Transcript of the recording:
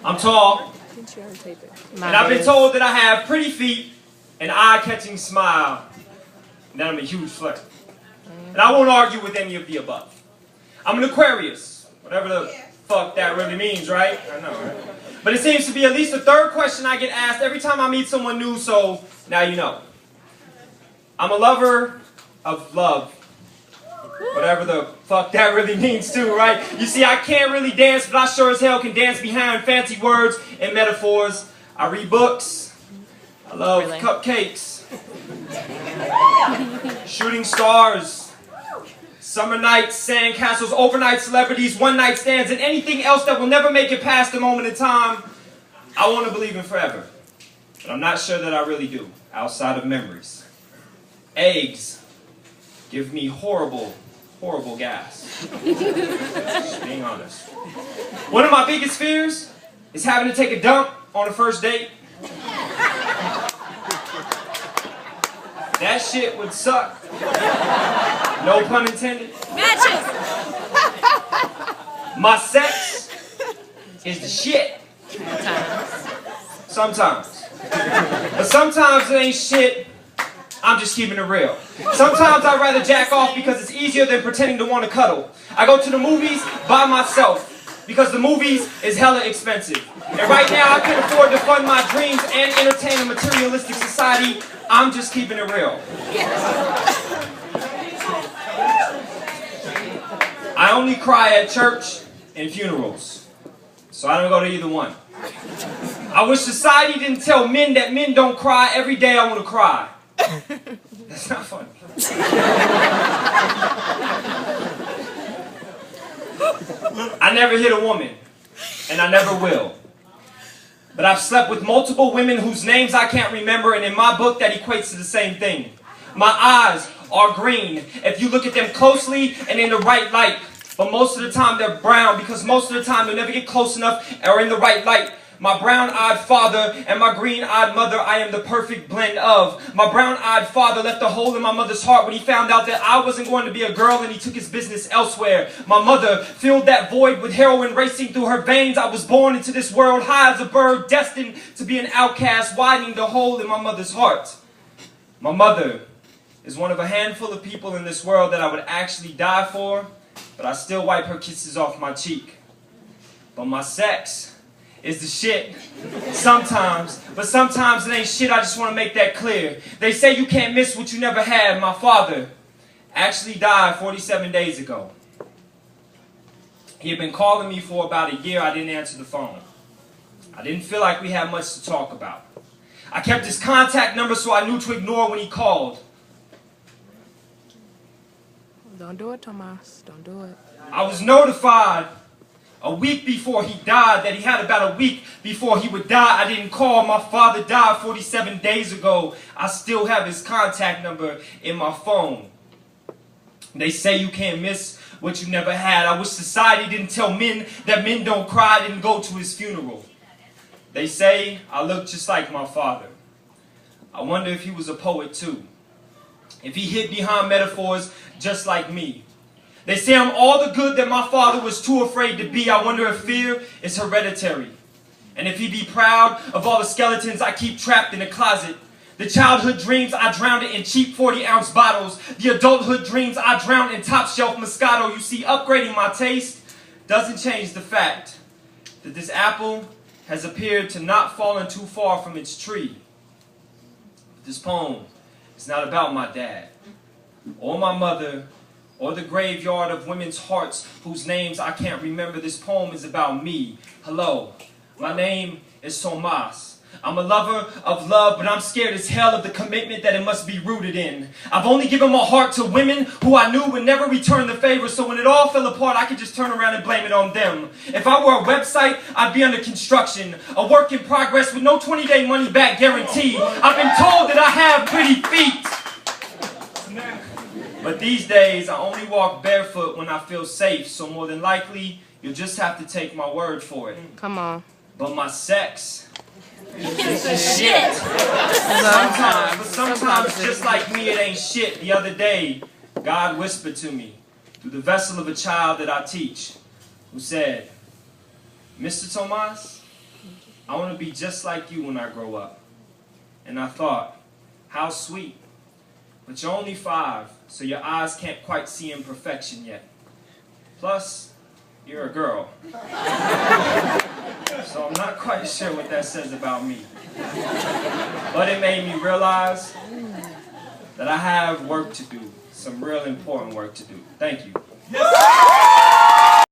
I'm tall, and I've been told that I have pretty feet, an eye-catching smile, and that I'm a huge flirt. And I won't argue with any of the above. I'm an Aquarius, whatever the fuck that really means, right? I know, right? But it seems to be at least the third question I get asked every time I meet someone new, so now you know. I'm a lover of love. Whatever the fuck that really means too, right? You see, I can't really dance, but I sure as hell can dance behind fancy words and metaphors. I read books. I love cupcakes. Shooting stars. Summer nights, sandcastles, overnight celebrities, one-night stands, and anything else that will never make it past the moment in time. I want to believe in forever. But I'm not sure that I really do, outside of memories. Eggs give me horrible gas. Just being honest. One of my biggest fears is having to take a dump on a first date. That shit would suck. No pun intended. Matches! My sex is the shit. Sometimes. But sometimes it ain't shit. I'm just keeping it real. Sometimes I'd rather jack off because it's easier than pretending to want to cuddle. I go to the movies by myself because the movies is hella expensive. And right now I can afford to fund my dreams and entertain a materialistic society. I'm just keeping it real. I only cry at church and funerals, so I don't go to either one. I wish society didn't tell men that men don't cry. Every day I want to cry. That's not funny. I never hit a woman, and I never will. But I've slept with multiple women whose names I can't remember, and in my book that equates to the same thing. My eyes are green if you look at them closely and in the right light. But most of the time they're brown because most of the time they'll never get close enough or in the right light. My brown-eyed father and my green-eyed mother, I am the perfect blend of. My brown-eyed father left a hole in my mother's heart when he found out that I wasn't going to be a girl and he took his business elsewhere. My mother filled that void with heroin racing through her veins. I was born into this world high as a bird, destined to be an outcast, widening the hole in my mother's heart. My mother is one of a handful of people in this world that I would actually die for, but I still wipe her kisses off my cheek. But my sex is the shit. Sometimes, but sometimes it ain't shit. I just want to make that clear. They say you can't miss what you never had. My father actually died 47 days ago. He had been calling me for about a year. I didn't answer the phone. I didn't feel like we had much to talk about. I kept his contact number so I knew to ignore when he called. Don't do it, Tomas. Don't do it. I was notified a week before he died that he had about a week before he would die. I didn't call. My father died 47 days ago. I still have his contact number in my phone. They say you can't miss what you never had. I wish society didn't tell men that men don't cry. I didn't go to his funeral. They say I look just like my father. I wonder if he was a poet too. If he hid behind metaphors just like me. They say I'm all the good that my father was too afraid to be. I wonder if fear is hereditary. And if he'd be proud of all the skeletons I keep trapped in a closet. The childhood dreams I drowned in cheap 40-ounce bottles. The adulthood dreams I drowned in top-shelf Moscato. You see, upgrading my taste doesn't change the fact that this apple has appeared to not fallen too far from its tree. This poem is not about my dad or my mother or the graveyard of women's hearts whose names I can't remember. This poem is about me. Hello, my name is Tomas. I'm a lover of love, but I'm scared as hell of the commitment that it must be rooted in. I've only given my heart to women who I knew would never return the favor, so when it all fell apart, I could just turn around and blame it on them. If I were a website, I'd be under construction, a work in progress with no 20-day money-back guarantee. I've been told that I have pretty feet. But these days, I only walk barefoot when I feel safe, so more than likely, you'll just have to take my word for it. Come on. But my sex It's shit. Sometimes, just like me, it ain't shit. The other day, God whispered to me through the vessel of a child that I teach, who said, Mr. Tomas, I want to be just like you when I grow up. And I thought, how sweet. But you're only 5, so your eyes can't quite see imperfection yet. Plus, you're a girl. So I'm not quite sure what that says about me. But it made me realize that I have work to do, some real important work to do. Thank you.